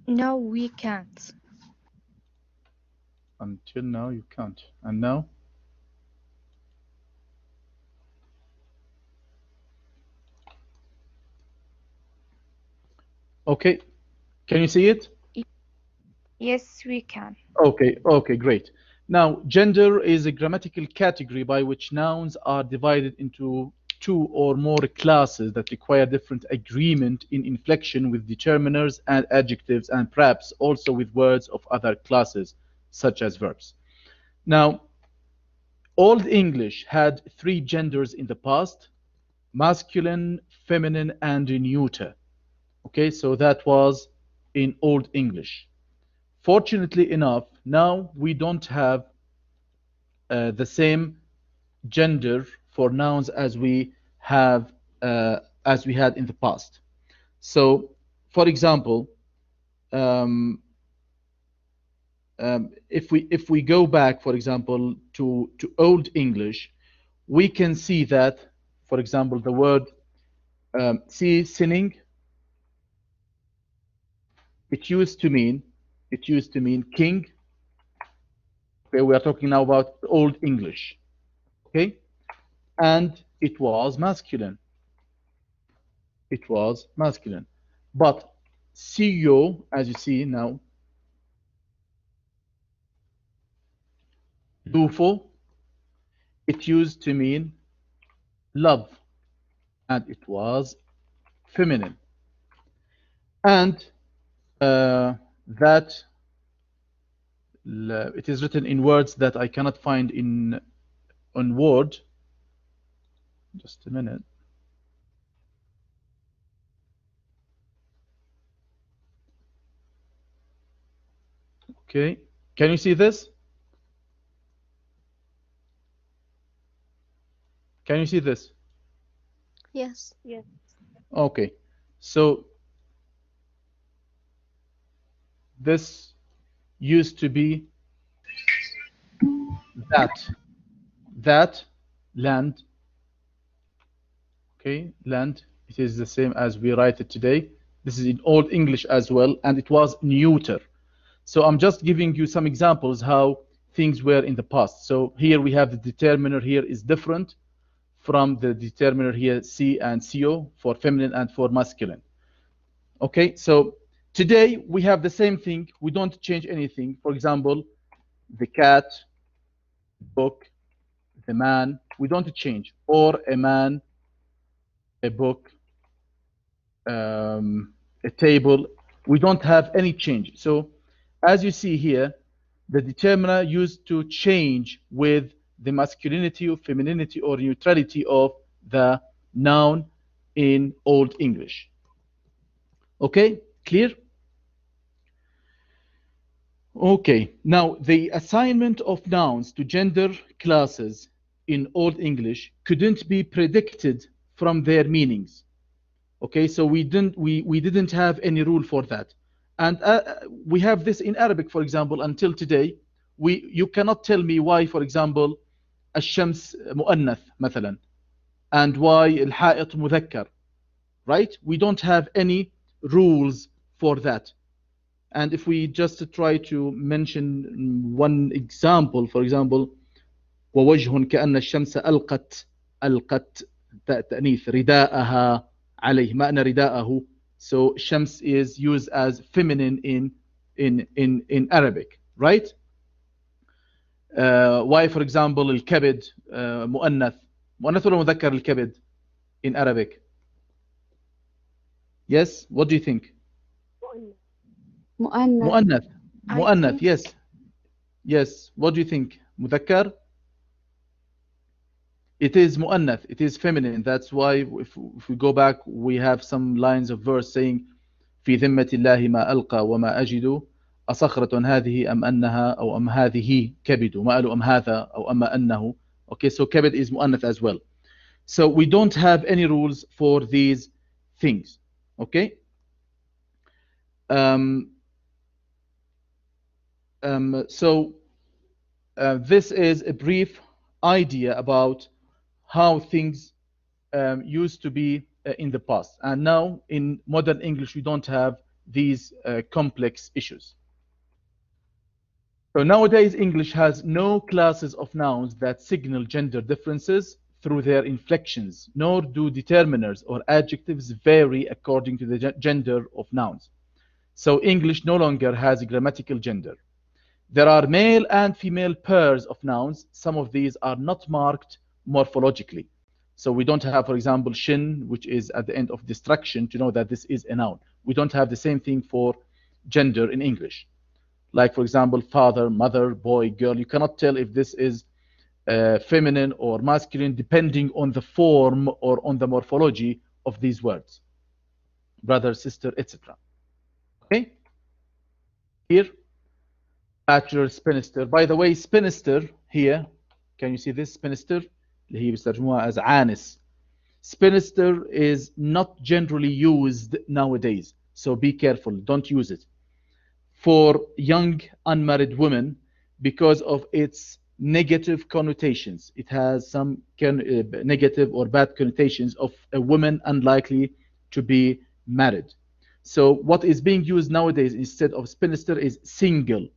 No, we can't. Until now, you can't. And now? Okay. Can you see it? Y- Yes, we can. Okay, great. Now, gender is a grammatical category by which nouns are divided into two or more classes that require different agreement in inflection with determiners and adjectives, and perhaps also with words of other classes, such as verbs. Now, Old English had three genders in the past: masculine, feminine, and neuter. Okay, so that was in Old English. Fortunately enough, now we don't have the same gender for nouns have as we had in the past. So, for example, um, if we go back, for example, to Old English, we can see that, for example, the word see sinning, it used to mean king. Okay, we are talking now about Old English. Okay, and it was masculine. It was masculine. But CEO, as you see now, Dufo, it used to mean love, and it was feminine. And that it is written in words that I cannot find in on Word. Just a minute. Okay, can you see this? Can you see this? Yes. Yes. Okay, so this used to be that that land. Okay, land. It is the same as we write it today. This is in Old English as well, and it was neuter. So I'm just giving you some examples how things were in the past. So here we have the determiner here is different from the determiner here C and CO for feminine and for masculine. Okay, so today we have the same thing. We don't change anything. For example, the cat, book, the man, we don't change. Or a man, a book, a table. We don't have any change. So as you see here, the determiner used to change with the masculinity or femininity or neutrality of the noun in Old English. Okay, clear? Okay, now the assignment of nouns to gender classes in Old English couldn't be predicted from their meanings. Okay, so we didn't have any rule for that, and we have this in Arabic, for example, until today. You cannot tell me why, for example, الشمس مؤنث مثلا, and why الحائط مذكر, right? We don't have any rules for that. And if we just try to mention one example, for example, ووجه كأن الشمس ألقت تأنيث رداءها عليه معنى رداءه. So shams is used as feminine in Arabic, right? Why, for example, الكبد مؤنث ولا مذكر الكبد in Arabic? Yes, what do you think? مؤنث. مؤنث. I مؤنث, think yes, what do you think? مذكر. It is مؤنث, it is feminine. That's why if we go back, we have some lines of verse saying في ذمة الله ما ألقى وما أجد أصخرة هذه أم أنها أو أم هذه كبد, ما قالوا أم هذا أو أما أنه. Okay, so كبد is مؤنث as well. So we don't have any rules for these things. Okay. So this is a brief idea about how things used to be in the past. And now in modern English, we don't have these complex issues. So nowadays, English has no classes of nouns that signal gender differences through their inflections, nor do determiners or adjectives vary according to the gender of nouns. So English no longer has a grammatical gender. There are male and female pairs of nouns. Some of these are not marked morphologically. So we don't have, for example, shin, which is at the end of destruction, to know that this is a noun. We don't have the same thing for gender in English. Like, for example, father, mother, boy, girl. You cannot tell if this is feminine or masculine depending on the form or on the morphology of these words. Brother, sister, etc. Okay? Here, bachelor, spinster. By the way, spinster here, can you see this spinster? اللي هي بيسترجموها as عانس. Spinster is not generally used nowadays, so be careful, don't use it. For young unmarried women, because of its negative connotations. It has some negative or bad connotations of a woman unlikely to be married. So what is being used nowadays instead of spinster is single.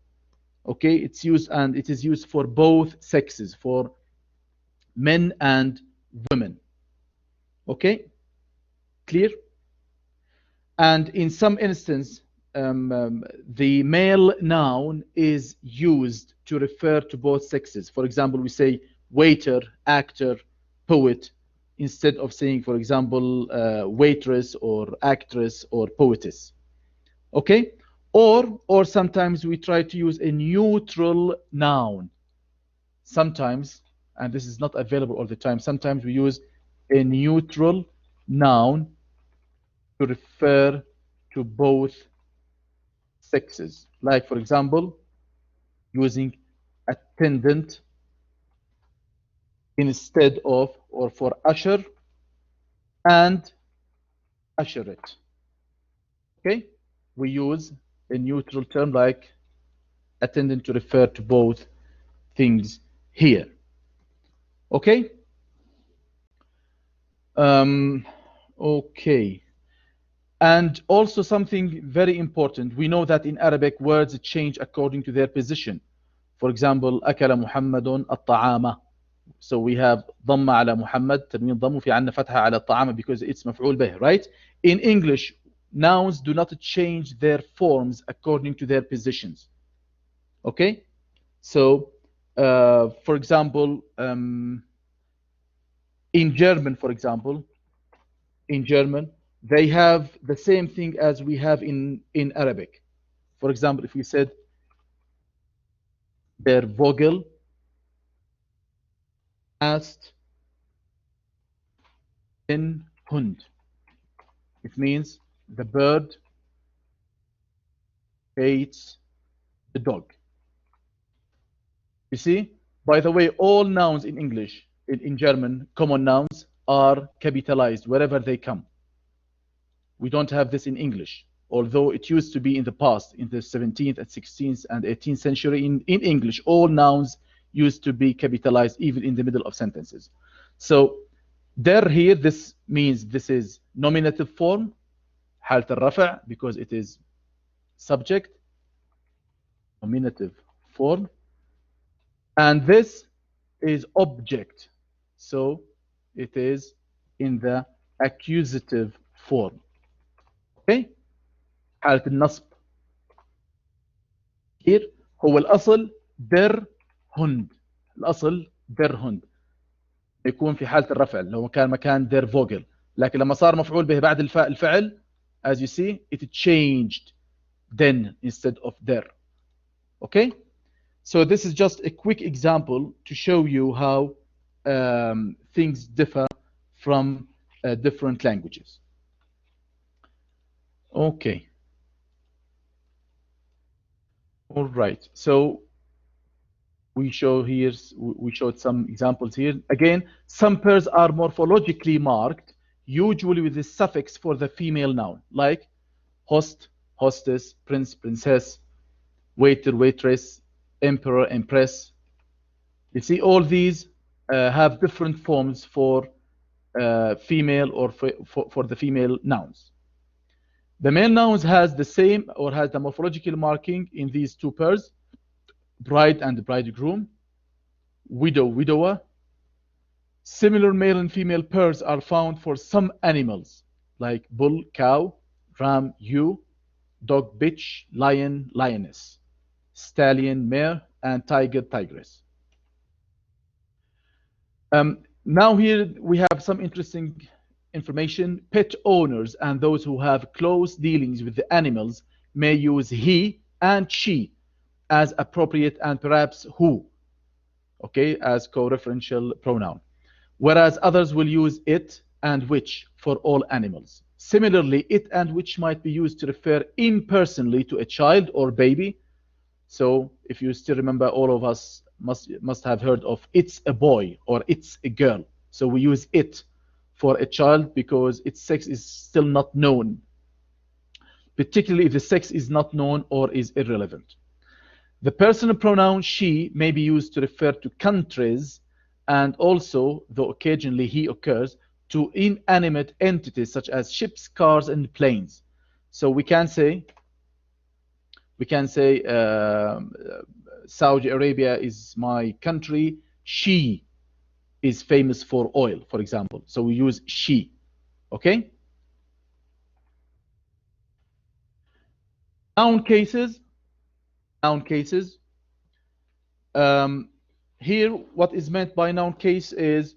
Okay, it's used, and it is used for both sexes, for men and women. Okay, clear? And in some instances, the male noun is used to refer to both sexes. For example, we say waiter, actor, poet, instead of saying, for example, waitress or actress or poetess. Okay? Or sometimes we try to use a neutral noun. Sometimes, and this is not available all the time, sometimes we use a neutral noun to refer to both sexes. Like, for example, using attendant instead of, or for usher and usherette. Okay? We use a neutral term like attendant to refer to both things here. Okay? Okay. And also something very important. We know that in Arabic words change according to their position. For example, أكل محمد الطعام. So we have ضم على محمد, تنوين ضم, وفي عندنا فتحة على الطعام because it's مفعول به, right? In English, nouns do not change their forms according to their positions. Okay? So, for example, in German, for example, in German, they have the same thing as we have in Arabic. For example, if we said der Vogel asked den Hund, it means the bird hates the dog. You see? By the way, all nouns in English, in German, common nouns, are capitalized wherever they come. We don't have this in English, although it used to be in the past, in the 17th and 16th and 18th century. In English, all nouns used to be capitalized even in the middle of sentences. So there here, this means this is nominative form, حالة الرفع, because it is subject, nominative form. And this is object, so it is in the accusative form. Okay? حالة النصب. Here هو الأصل der Hund. الأصل der Hund. يكون في حالة الرفع لو كان مكان der Vogel. لكن لما صار مفعول به بعد الفعل, as you see, it changed den instead of der. Okay? So this is just a quick example to show you how things differ from different languages. Okay. All right. So we showed some examples here. Again, some pairs are morphologically marked, usually with the suffix for the female noun, like host, hostess, prince, princess, waiter, waitress, emperor, empress. You see, all these have different forms for female or for the female nouns. The male nouns has the same or has the morphological marking in these two pairs, bride and bridegroom, widow, widower. Similar male and female pairs are found for some animals, like bull, cow, ram, ewe, dog, bitch, lion, lioness, stallion, mare, and tiger, tigress. Now here we have some interesting information. Pet owners and those who have close dealings with the animals may use he and she as appropriate and perhaps who, okay, as co-referential pronoun, whereas others will use it and which for all animals. Similarly, it and which might be used to refer impersonally to a child or baby. So if you still remember, all of us must have heard of it's a boy or it's a girl. So we use it for a child because its sex is still not known, particularly if the sex is not known or is irrelevant. The personal pronoun she may be used to refer to countries and also, though occasionally he occurs, to inanimate entities such as ships, cars, and planes. So we can say Saudi Arabia is my country. She is famous for oil, for example. So we use she. Okay? Noun cases. Noun cases. Here, what is meant by noun case is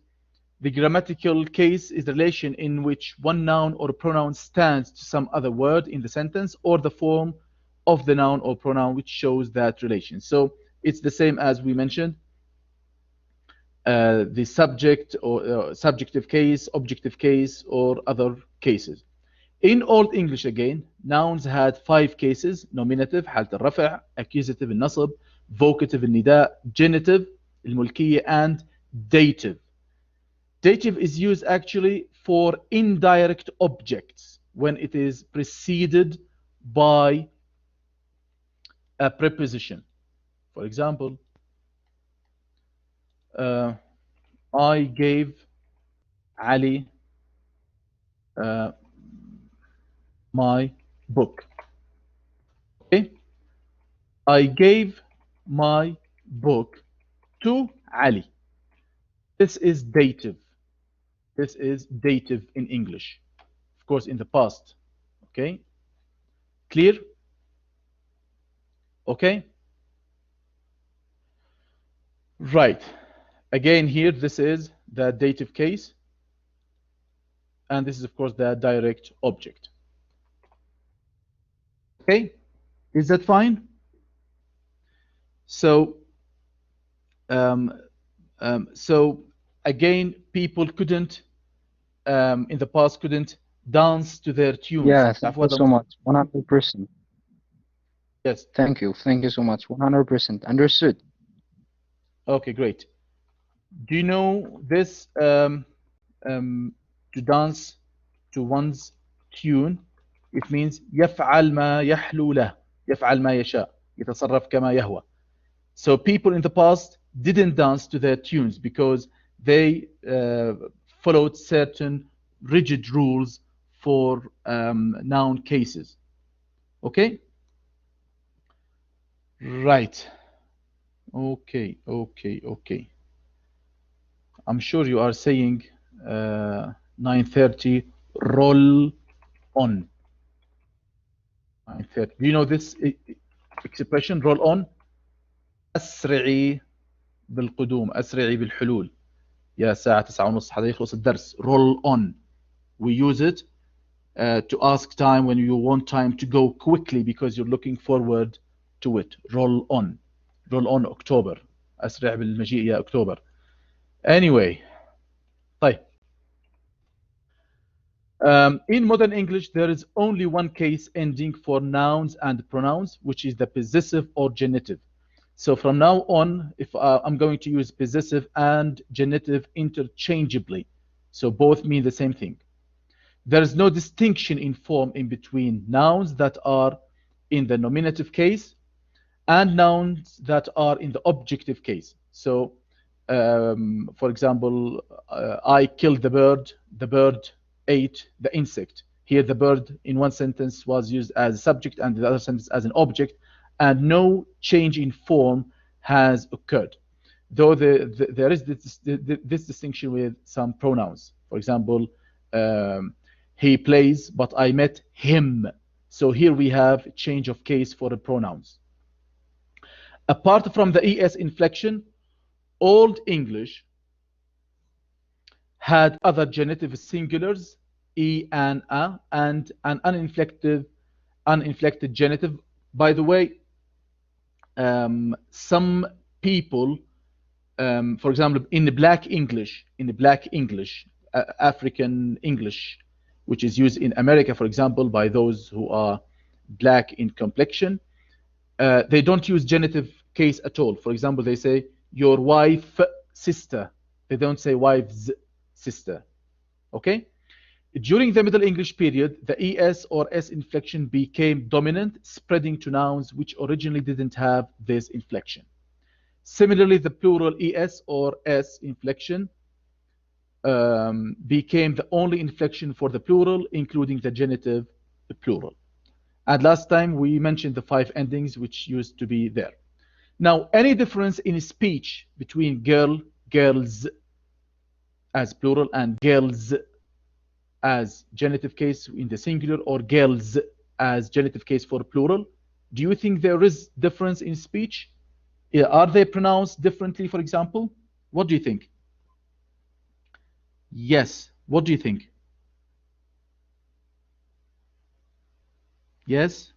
the grammatical case is the relation in which one noun or pronoun stands to some other word in the sentence or the form of the noun or pronoun which shows that relation. So it's the same as we mentioned, the subject or subjective case, objective case, or other cases. In Old English again, nouns had 5 cases: nominative حالة الرفع, accusative النصب, vocative النداء, genitive الملكية, and dative. Dative is used actually for indirect objects when it is preceded by a preposition. For example, I gave Ali my book. Okay? I gave my book to Ali. This is dative. This is dative in English. Of course, in the past. Okay? Clear? Okay? Right. Again, here, this is the dative case. And this is, of course, the direct object. Okay? Is that fine? So, so again, people couldn't, in the past, couldn't dance to their tunes. Yeah, thank you so much. 100%. Yes. Thank you so much. 100%. Understood. Okay, great. Do you know this? To dance to one's tune, it means يفعل ما يحلو له, يفعل ما يشاء, يتصرف كما يهوى. So people in the past didn't dance to their tunes because they followed certain rigid rules for noun cases. Okay? Right. Okay. I'm sure you are saying 9:30 roll on. 9:30. Do you know this expression, roll on? أسرعي بالقدوم، أسرعي بالحلول. يا ساعة 9:30 هذا يخلص الدرس. Roll on. We use it to ask time when you want time to go quickly because you're looking forward to it. Roll on. Roll on October. أسرع بالمجيء يا أكتوبر. Anyway. طيب. In modern English, there is only one case ending for nouns and pronouns, which is the possessive or genitive. So from now on, if I'm going to use possessive and genitive interchangeably, so both mean the same thing. There is no distinction in form in between nouns that are in the nominative case and nouns that are in the objective case. So, for example, I killed the bird ate the insect. Here, the bird in one sentence was used as a subject and the other sentence as an object, and no change in form has occurred. Though there is this distinction with some pronouns. For example, he plays, but I met him. So here we have change of case for the pronouns. Apart from the es inflection, Old English had other genitive singulars, e and a, and an uninflected genitive. By the way, some people, for example, in the Black English, African English, which is used in America, for example, by those who are black in complexion, they don't use genitive case at all. For example, they say your wife sister. They don't say wife's sister. Okay? During the Middle English period, the es or s inflection became dominant, spreading to nouns which originally didn't have this inflection. Similarly, the plural es or s inflection became the only inflection for the plural, including the genitive plural. And last time we mentioned the 5 endings which used to be there. Now, any difference in speech between girl, girls as plural and girls as genitive case in the singular, or girls as genitive case for plural, do you think there is difference in speech? Are they pronounced differently, for example? What do you think? Yes. What do you think? Yes?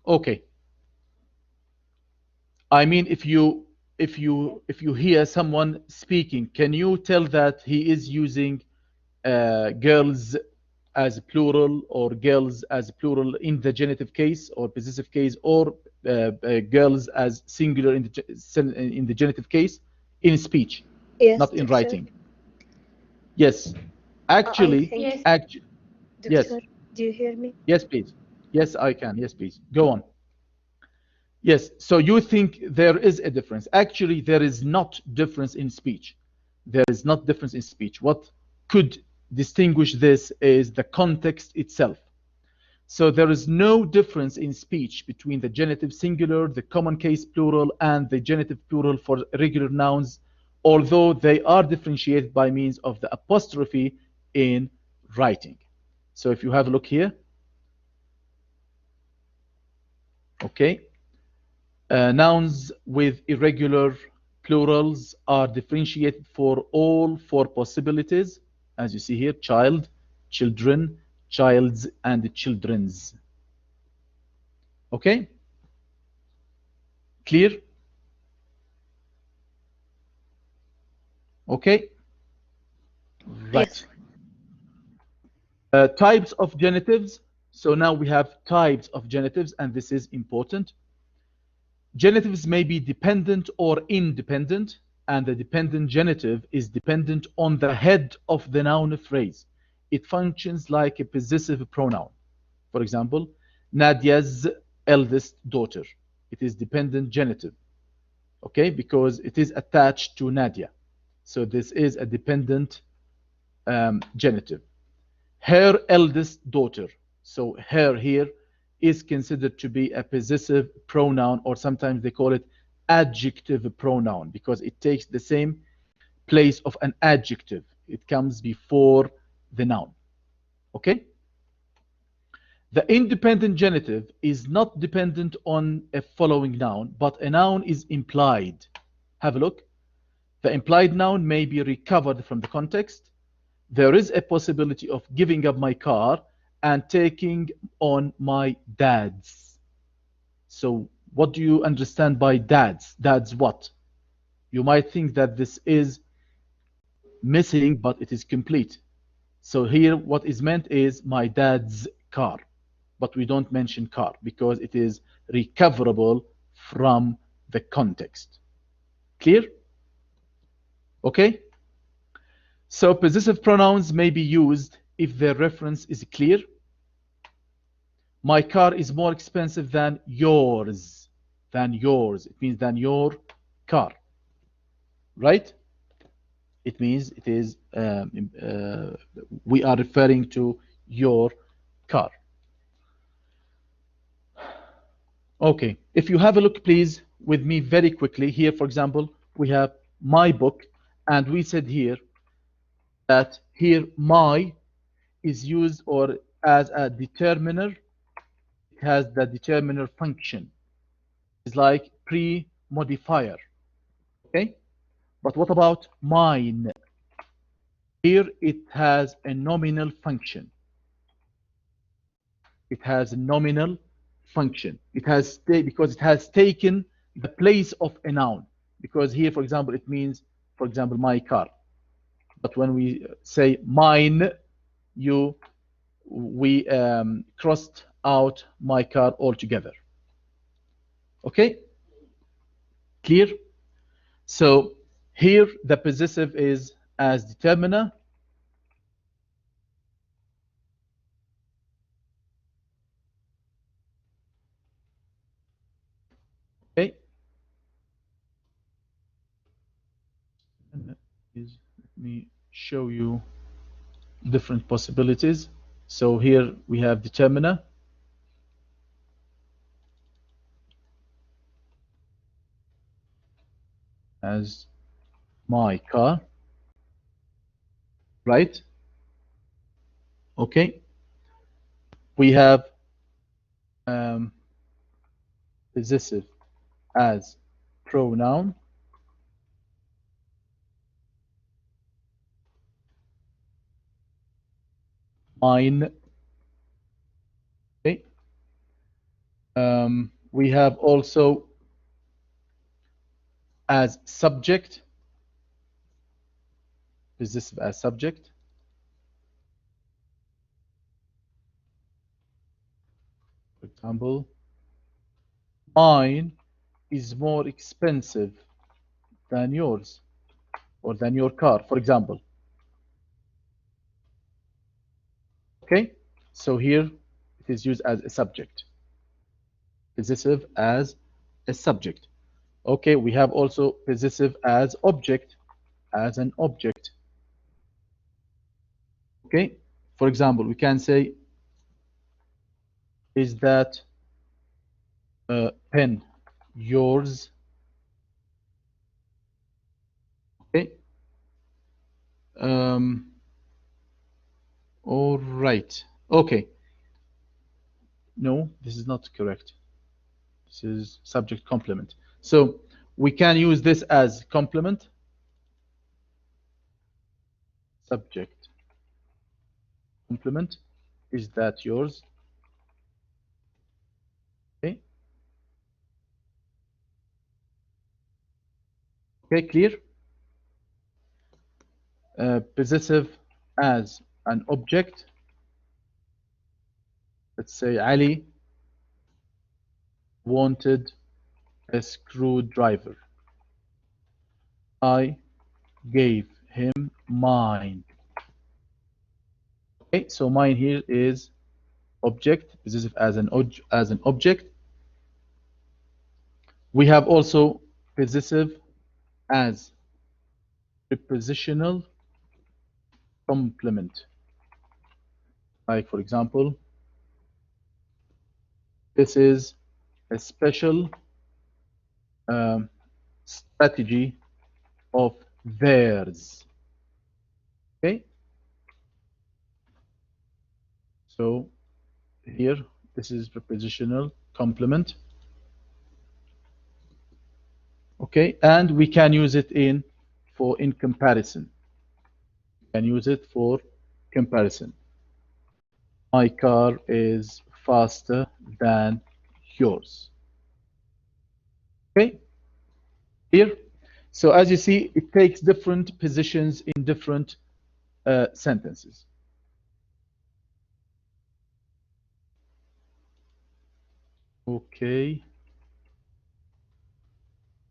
Okay. I mean, if you hear someone speaking, can you tell that he is using girls as plural or girls as plural in the genitive case or possessive case, or girls as singular in the genitive case in speech, Yes, not in doctor. writing? Yes. I Actually, think, Yes, yes. doctor, do you hear me? Yes, please. Yes, I can. Yes, please. Go on. Yes, so you think there is a difference. Actually, there is not difference in speech. There is not difference in speech. What could distinguish this is the context itself. So there is no difference in speech between the genitive singular, the common case plural, and the genitive plural for regular nouns, although they are differentiated by means of the apostrophe in writing. So if you have a look here, okay. Nouns with irregular plurals are differentiated for all 4 possibilities, as you see here: child, children, child's, and children's. Okay? Clear? Okay? Right. Yes. Types of genitives. So now we have types of genitives, and this is important. Genitives may be dependent or independent, and the dependent genitive is dependent on the head of the noun phrase. It functions like a possessive pronoun. For example, Nadia's eldest daughter. It is dependent genitive, okay, because it is attached to Nadia. So this is a dependent genitive. Her eldest daughter. So her here is considered to be a possessive pronoun, or sometimes they call it adjective pronoun, because it takes the same place of an adjective. It comes before the noun. Okay? The independent genitive is not dependent on a following noun, but a noun is implied. Have a look. The implied noun may be recovered from the context. There is a possibility of giving up my car and taking on my dad's. So what do you understand by dad's? Dad's what? You might think that this is missing, but it is complete. So here what is meant is my dad's car. But we don't mention car because it is recoverable from the context. Clear? Okay? So possessive pronouns may be used if their reference is clear. My car is more expensive than yours. Than yours. It means than your car. Right? It means it is we are referring to your car. Okay, if you have a look, please, with me very quickly. Here, for example, we have my book, and we said here that here my is used or as a determiner. It has the determiner function. It's like pre-modifier. Okay, but what about mine? Here it has a nominal function. It has a nominal function. It has because it has taken the place of a noun. Because here, for example, it means, for example, my car. But when we say mine, we crossed out my car altogether. Okay, clear? So here the possessive is as determiner. Okay. Let me show you different possibilities. So here we have determiner as my car, right? Okay. We have possessive as pronoun. Mine. Okay. We have also as subject, possessive as subject. For example, mine is more expensive than yours or than your car, for example. Okay, so here it is used as a subject, possessive as a subject. Okay, we have also possessive as object, as an object. Okay, for example, we can say, is that pen yours? Okay. All right. Okay. No, this is not correct. This is subject complement. So we can use this as complement. Subject complement. Is that yours? Okay. Okay, clear? Possessive as an object. Let's say Ali wanted a screwdriver. I gave him mine. Okay, so mine here is object, possessive as an object. We have also possessive as prepositional complement. Like, for example, this is a special strategy of theirs. Okay, so here this is prepositional complement. Okay, and we can use it in comparison. We can use it for comparison. My car is faster than yours. Okay, here. So as you see, it takes different positions in different sentences. Okay.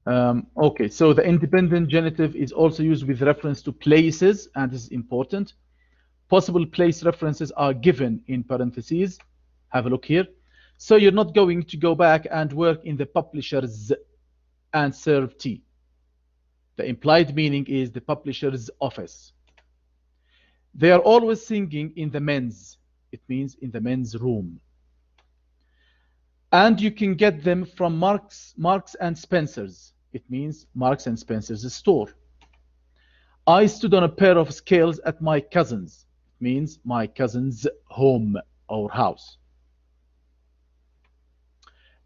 Okay, so the independent genitive is also used with reference to places, and this is important. Possible place references are given in parentheses. Have a look here. So you're not going to go back and work in the publishers and serve tea. The implied meaning is the publisher's office. They are always singing in the men's. It means in the men's room. And you can get them from Marks and Spencer's. It means Marks and Spencer's store. I stood on a pair of scales at my cousin's. It means my cousin's home or house.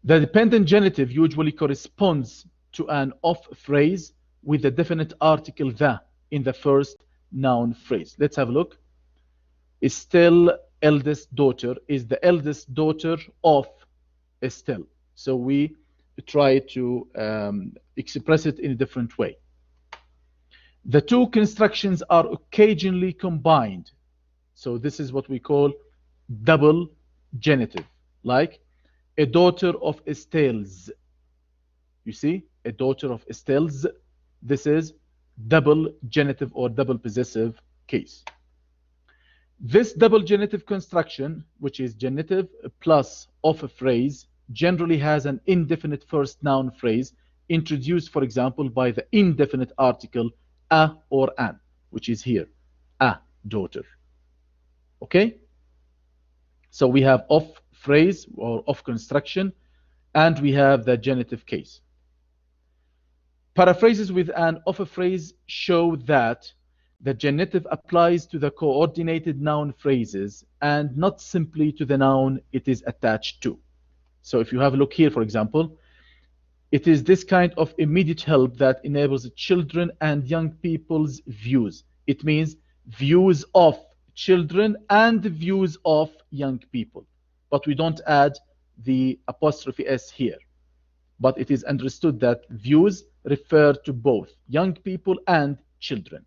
The dependent genitive usually corresponds to an of phrase with the definite article the in the first noun phrase. Let's have a look. Estelle, eldest daughter, is the eldest daughter of Estelle. So we try to express it in a different way. The two constructions are occasionally combined. So this is what we call double genitive, like a daughter of Estelle's. You see, a daughter of Estelle's. This is double genitive or double possessive case. This double genitive construction, which is genitive plus of a phrase, generally has an indefinite first noun phrase introduced, for example, by the indefinite article a or an, which is here, a daughter. Okay? So we have of phrase or of construction, and we have the genitive case. Paraphrases with an of a phrase show that the genitive applies to the coordinated noun phrases and not simply to the noun it is attached to. So if you have a look here, for example, it is this kind of immediate help that enables children and young people's views. It means views of children and views of young people. But we don't add the apostrophe S here. But it is understood that views refer to both young people and children.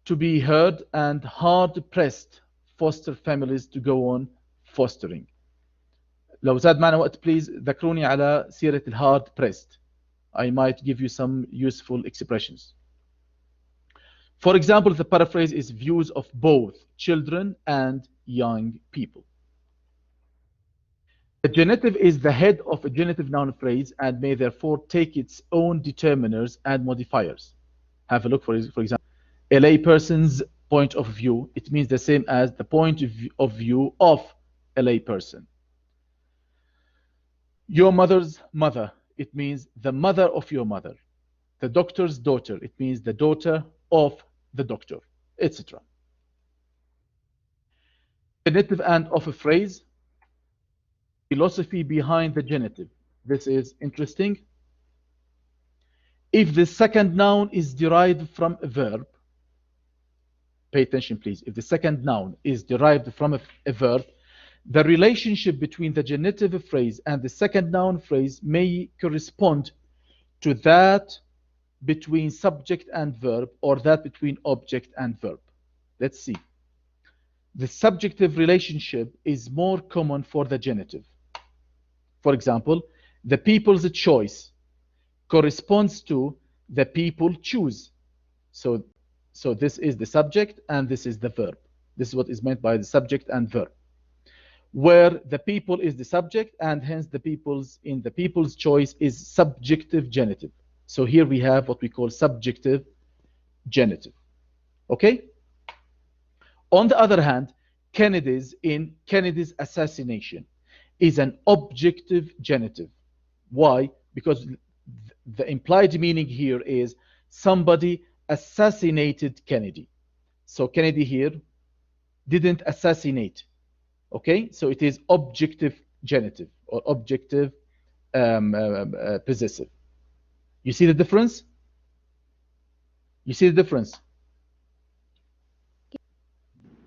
To be heard and hard-pressed foster families to go on fostering. لو زاد معنا وقت please ذكروني على سيرة الهارد pressed. I might give you some useful expressions. For example, the paraphrase is views of both children and young people. The genitive is the head of a genitive noun phrase and may therefore take its own determiners and modifiers. Have a look, for example, a lay person's point of view. It means the same as the point of view of a lay person. Your mother's mother. It means the mother of your mother. The doctor's daughter. It means the daughter of the doctor, etc. Genitive and of a phrase. Philosophy behind the genitive. This is interesting. If the second noun is derived from a verb, pay attention please. If the second noun is derived from a verb, the relationship between the genitive phrase and the second noun phrase may correspond to that between subject and verb or that between object and verb. Let's see. The subjective relationship is more common for the genitive. For example, the people's choice corresponds to the people choose. So this is the subject and this is the verb. This is what is meant by the subject and verb. Where the people is the subject and hence the people's choice is subjective genitive. So here we have what we call subjective genitive. Okay? On the other hand, Kennedy's assassination is an objective genitive. Why? Because the implied meaning here is somebody assassinated Kennedy. So Kennedy here didn't assassinate. Okay, so it is objective genitive or objective possessive. You see the difference? You see the difference?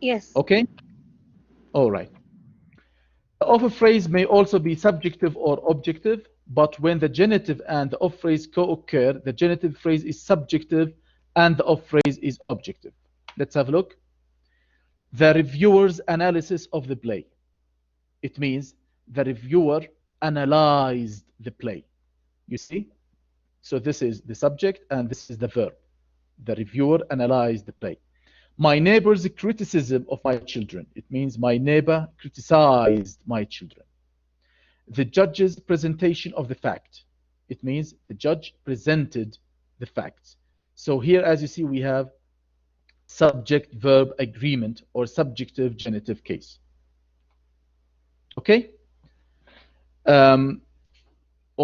Yes. Okay. All right. The of phrase may also be subjective or objective, but when the genitive and the of phrase co-occur, the genitive phrase is subjective and the of phrase is objective. Let's have a look. The reviewer's analysis of the play. It means the reviewer analyzed the play. You see? So this is the subject and this is the verb. The reviewer analyzed the play. My neighbor's criticism of my children. It means my neighbor criticized my children. The judge's presentation of the fact. It means the judge presented the facts. So here, as you see, we have subject-verb agreement or subjective genitive case. Okay?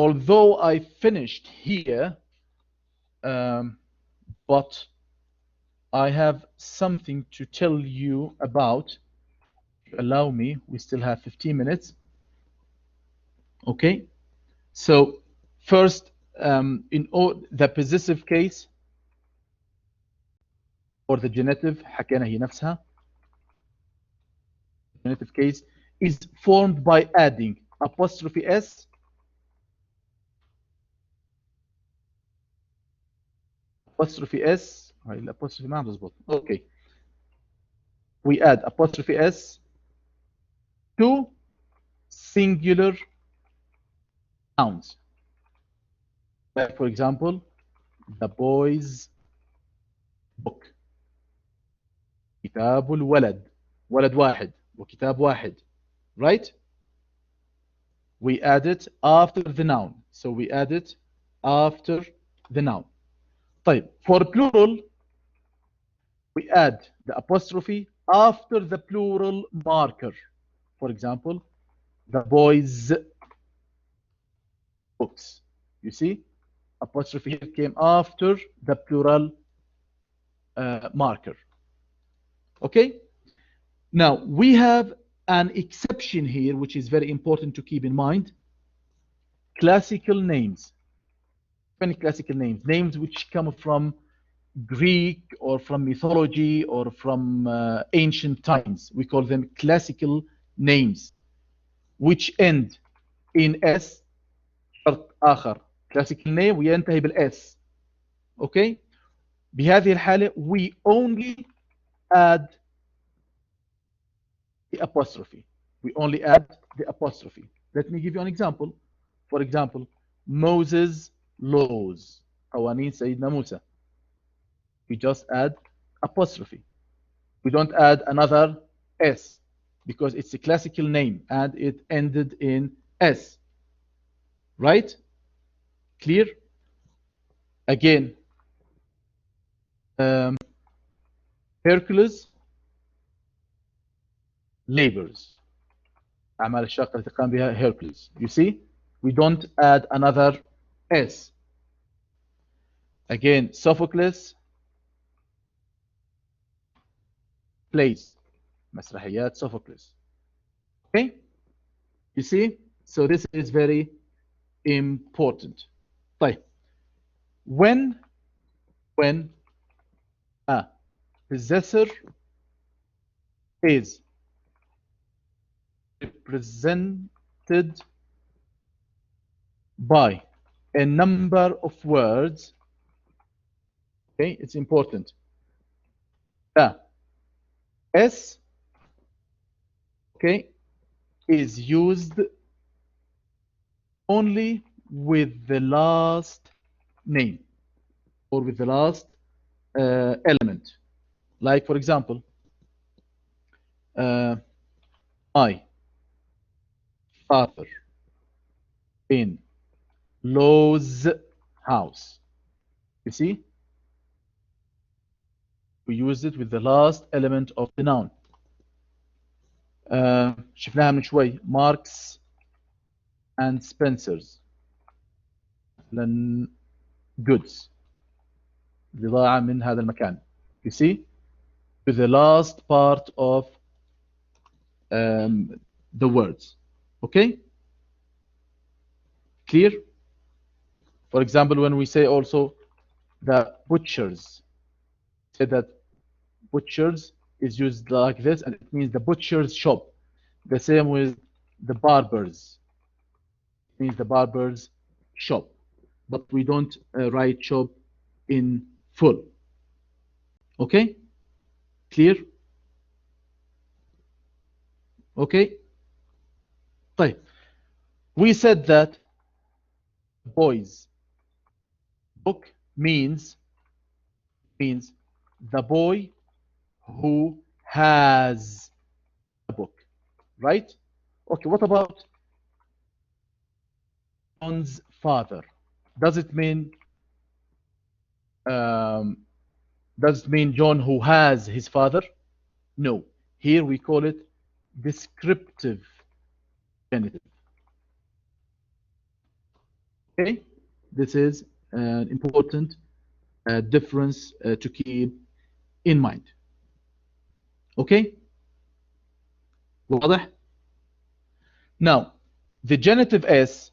Although I finished here, but I have something to tell you about. Allow me, we still have 15 minutes. Okay? So first, in all the possessive case or the genitive, حكينا هي نفسها. Genitive case is formed by adding apostrophe s هاي الابostrophe ما عم تزبط. Okay. We add apostrophe s to singular nouns. Like for example, the boy's book. كتاب الولد. ولد واحد وكتاب واحد. Right? We add it after the noun. So we add it after the noun. طيب, for plural, we add the apostrophe after the plural marker. For example, the boys' books. You see, apostrophe here came after the plural marker. Okay? Now, we have an exception here, which is very important to keep in mind. Classical names. Many classical names. Names which come from Greek or from mythology or from ancient times. We call them classical names, which end in S. شرط آخر. Classical name وينتهي بالS. Okay? بهذه الحالة we only add the apostrophe. We only add the apostrophe. Let me give you an example. For example, Moses' laws. قوانين سيدنا موسى. We just add apostrophe. We don't add another S because it's a classical name and it ended in S. Right? Clear? Again, Hercules labors. أعمال الشاقة التي قام بها Hercules. You see? We don't add another S. Again, Sophocles plays. مسرحيات Sophocles. Okay? You see? So this is very important. طيب. When a possessor is represented by a number of words, okay, it's important. S, okay, is used only with the last name or with the last element. Like, for example, my father in Low's house. You see? We use it with the last element of the noun. شفناها من شوي. Marks and Spencers. مثلا goods. بضاعة من هذا المكان. You see? With the last part of the words. Okay? Clear? For example, when we say also the butchers, say that butchers is used like this, and it means the butcher's shop. The same with the barbers. It means the barber's shop. But we don't write shop in full. Okay? Clear? Okay? طيب. We said that boys book means the boy who has a book, right? Okay, what about John's father? Does it mean Um, does it mean John who has his father? No. Here we call it descriptive genitive. Okay? This is an important difference to keep in mind. Okay? واضح? Now, the genitive S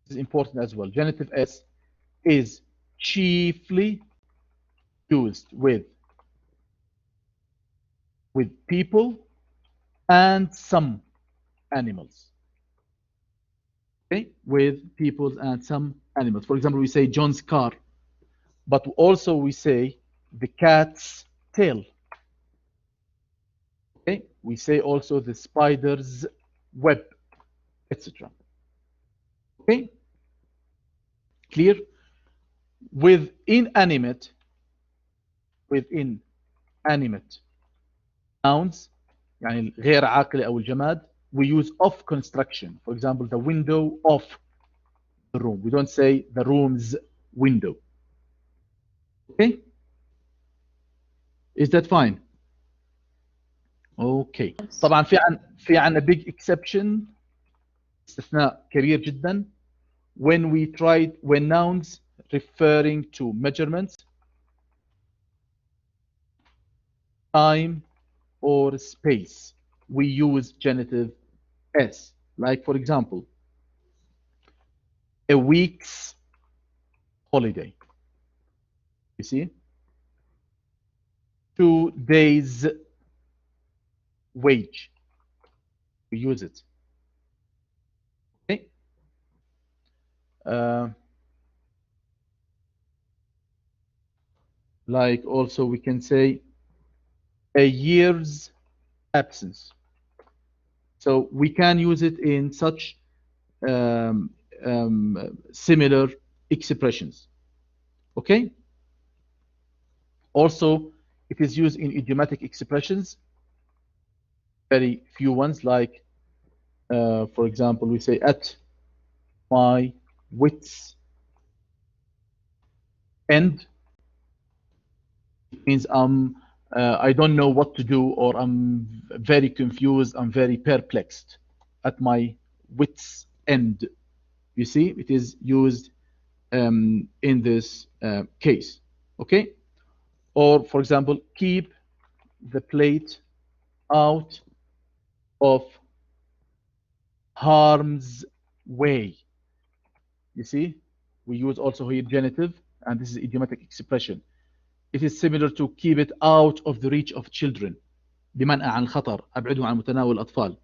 is important as well. Genitive S is chiefly used with people and some animals. Okay? With people and some animals. For example, we say John's car, but also we say the cat's tail. Okay? We say also the spider's web, etc. Okay? Clear? With inanimate nouns يعني غير عاقلة أو الجماد, we use of construction. For example, the window of the room. We don't say the room's window. Okay? Is that fine? Okay. طبعا في عنا big exception, استثناء كبير جدا, when nouns referring to measurements, time or space, we use genitive S. Like, for example, a week's holiday. You see? 2 days wage. We use it. Okay? Like also we can say a year's absence. So we can use it in such similar expressions. Okay? Also, it is used in idiomatic expressions, very few ones, like, for example, we say at my wits end. It means I don't know what to do, or I'm very confused, I'm very perplexed. At my wits end. You see, it is used in this case. Okay? Or, for example, keep the plate out of harm's way. You see, we use also here genitive, and this is idiomatic expression. It is similar to keep it out of the reach of children. بمنع عن الخطر، أبعده عن متناول الأطفال.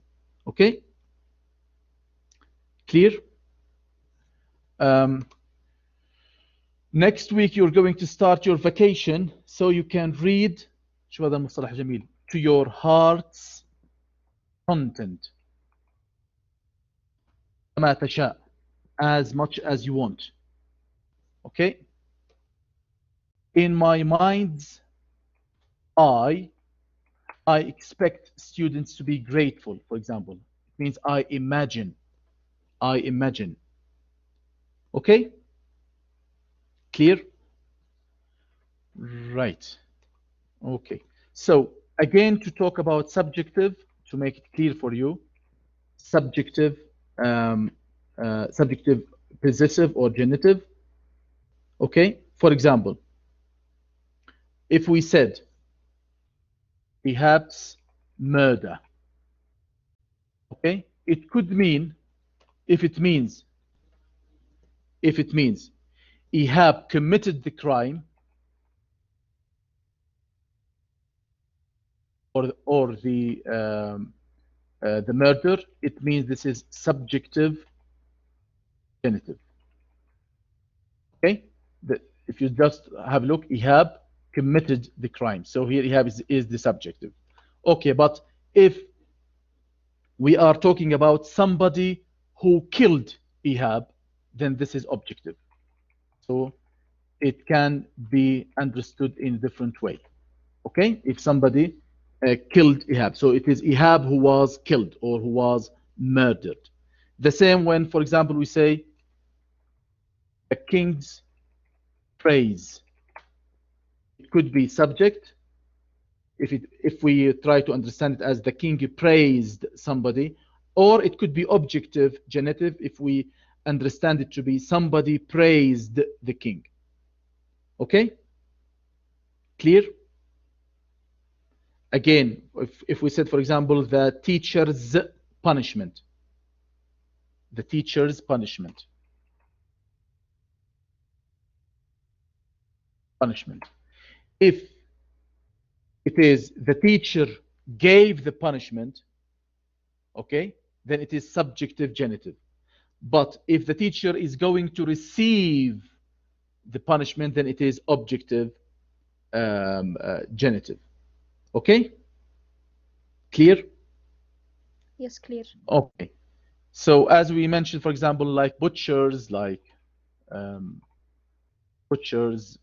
Okay? Clear? Next week you're going to start your vacation, so you can read شو هذا المصطلح جميل to your heart's content كما تشاء, as much as you want. Okay? In my mind's eye, I expect students to be grateful, for example. It means I imagine. Okay? Clear? Right. Okay. So again, to talk about subjective, to make it clear for you, subjective, subjective possessive or genitive. Okay? For example, if we said perhaps murder, okay, it could mean, if it means Ihab committed the crime, or the murder, it means this is subjective genitive. Okay, if you just have a look, Ihab committed the crime, so here Ihab is the subjective. Okay, but if we are talking about somebody who killed Ihab, then this is objective. So it can be understood in a different way. Okay, if somebody killed Ihab, so it is Ihab who was killed or who was murdered. The same when, for example, we say a king's praise. It could be subject, if we try to understand it as the king praised somebody, or it could be objective genitive if we understand it to be somebody praised the king. Okay? Clear? Again, if we said, for example, the teacher's punishment. The teacher's punishment. Punishment. If it is the teacher gave the punishment, okay, then it is subjective genitive. But if the teacher is going to receive the punishment, then it is objective genitive. Okay? Clear? Yes, clear. Okay. So as we mentioned, for example, like butchers, butchers,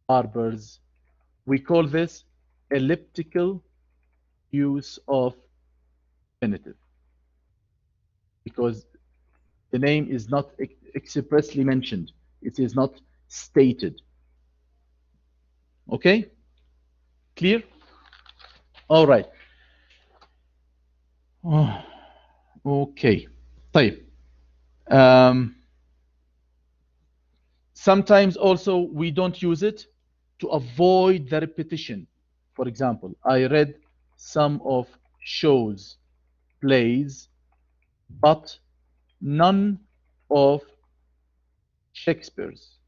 barbers, we call this elliptical use of genitive because the name is not expressly mentioned. It is not stated. Okay? Clear? All right. Oh, okay. طيب. Sometimes also we don't use it to avoid the repetition. For example, I read some of shows, plays, but none of Shakespeare's.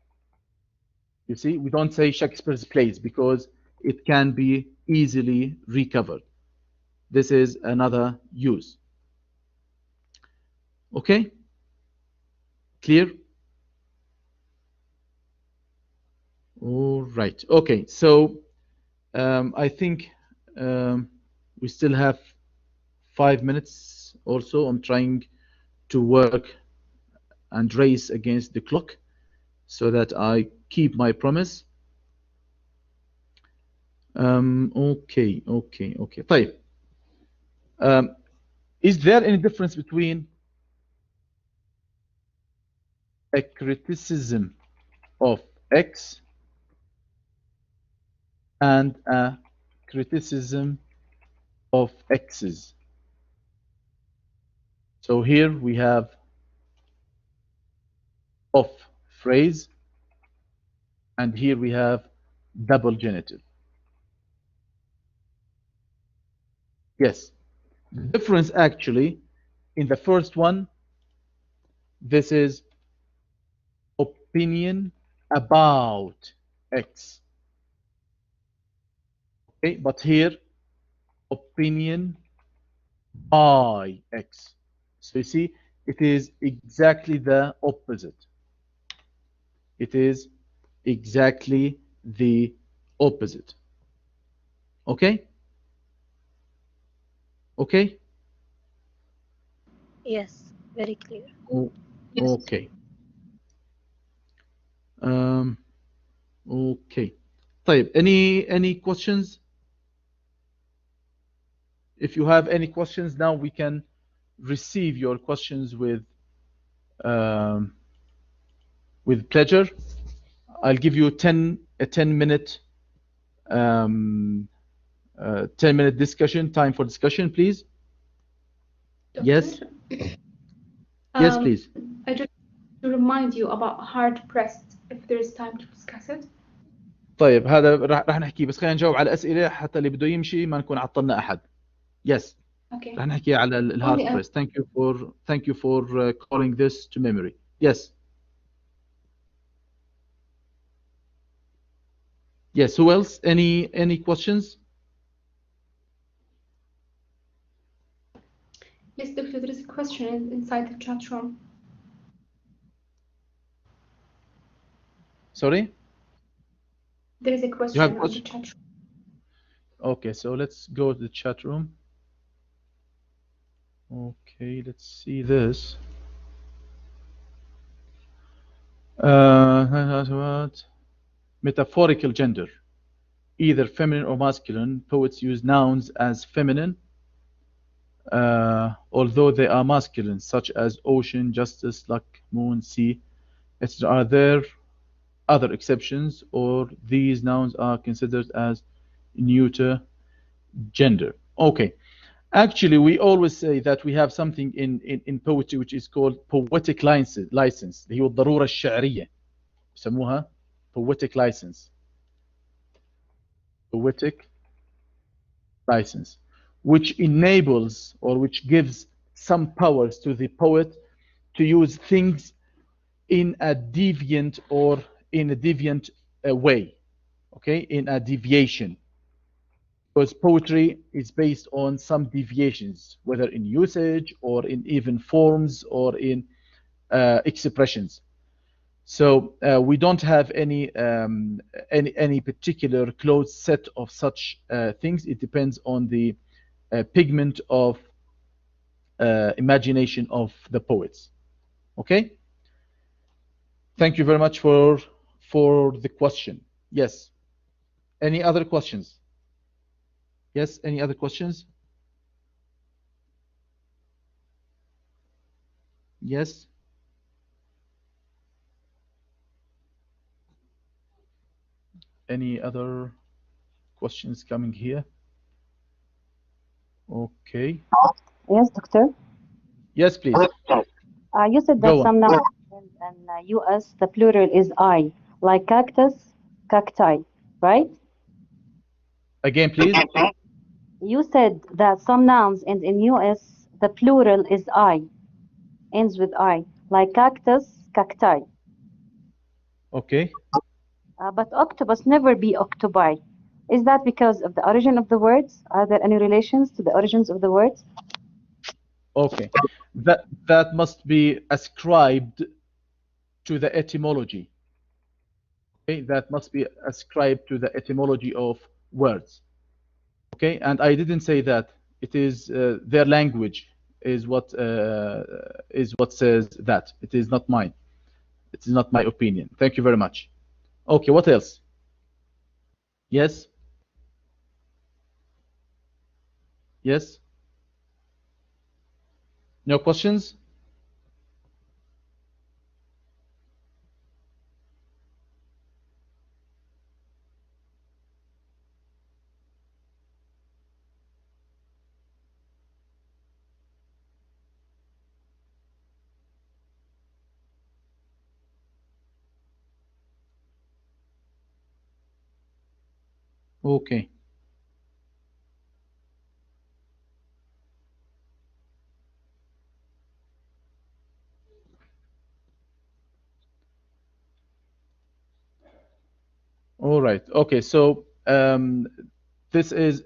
You see, we don't say Shakespeare's plays because it can be easily recovered. This is another use. Okay? Clear? All right. Okay, so I think we still have 5 minutes or so. I'm trying to work and race against the clock so that I keep my promise. Okay. طيب. Is there any difference between a criticism of X and a criticism of X's? So here we have of phrase, and here we have double genitive. Yes. The difference actually in the first one, this is opinion about X. Okay, but here opinion by X. So you see, it is exactly the opposite. It is exactly the opposite. Okay? Okay? Yes, very clear. Oh, Yes. okay. Okay. طيب, any questions? If you have any questions now, we can receive your questions with pleasure. I'll give you a 10-minute 10-minute discussion, time for discussion, please. Doctor? Yes? Yes, please. I just to remind you about hard pressed if there is time to discuss it. طيب هذا راح نحكي بس خلينا نجاوب على أسئلة حتى اللي بده يمشي ما نكون عطلنا أحد. Yes. Okay. راح نحكي على الهارد بريس. Thank you for calling this to memory. Yes. Yes, who else? Any questions? Yes, Doctor, there is a question inside the chat room. Sorry? There is a question have on the question? chat room. Okay, so let's go to the chat room. Okay, let's see this. What? Metaphorical gender, either feminine or masculine. Poets use nouns as feminine, although they are masculine, such as ocean, justice, luck, moon, sea, etc. Are there other exceptions, or these nouns are considered as neuter gender. Okay. Actually, we always say that we have something in poetry which is called poetic license. اللي هو الضرورة الشعرية. يسموها poetic license. Poetic license, which enables or which gives some powers to the poet to use things in a deviant or in a deviant way, okay, in a deviation. Because poetry is based on some deviations, whether in usage or in even forms or in expressions. So we don't have any particular closed set of such things. It depends on the pigment of imagination of the poets. Okay. Thank you very much for the question. Yes. Any other questions? Yes. Any other questions? Yes. Any other questions coming here? Okay. Yes, doctor. Yes, please. You said that Go on. some nouns in US the plural is I, like cactus, cacti, right? Again, please. You said that some nouns in US the plural is I, ends with I, like cactus, cacti. Okay. But octopus never be octopi. Is that because of the origin of the words? Are there any relations to the origins of the words? Okay. That must be ascribed to the etymology. Okay, that must be ascribed to the etymology of words. Okay, and I didn't say that. It is their language is what says that. It is not mine. It is not my opinion. Thank you very much. Okay, what else? Yes. Yes. No questions? Okay. All right. Okay. So this is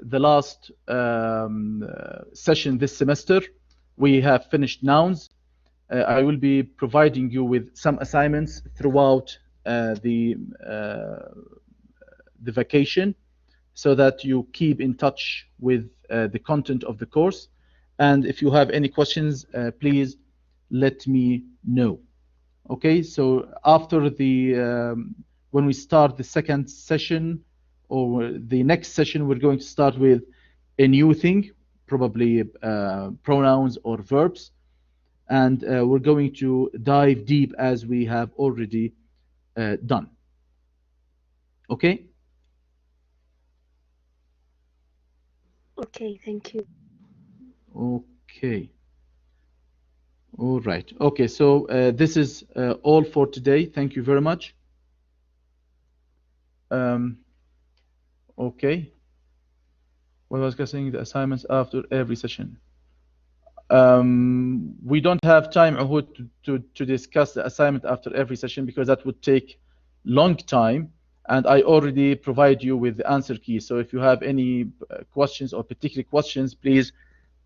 the last session this semester. We have finished nouns. I will be providing you with some assignments throughout the vacation, so that you keep in touch with the content of the course. And if you have any questions, please let me know. Okay, so after the when we start the second session or the next session, we're going to start with a new thing, probably pronouns or verbs, and we're going to dive deep as we have already done. Okay. Okay, thank you. Okay. All right. Okay, so this is all for today. Thank you very much. Okay. What was discussing the assignments after every session. We don't have time, Ahud, to discuss the assignment after every session because that would take long time, and I already provide you with the answer key. So if you have any questions or particular questions, please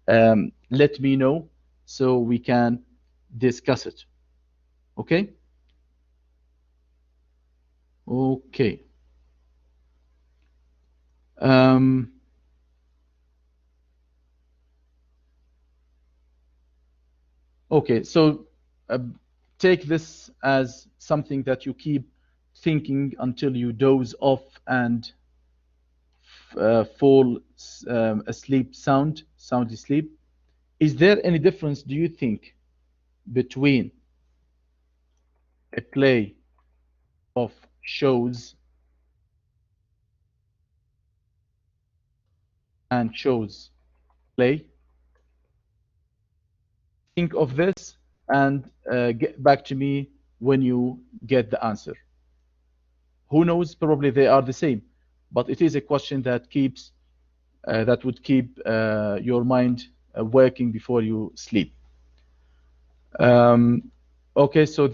let me know so we can discuss it. Okay? Okay. Okay, so take this as something that you keep thinking until you doze off and fall asleep, sound asleep. Is there any difference, do you think, between a play of shows and shows play. Think of this and get back to me when you get the answer. Who knows? Probably they are the same, but it is a question that keeps that would keep your mind working before you sleep. Okay, so this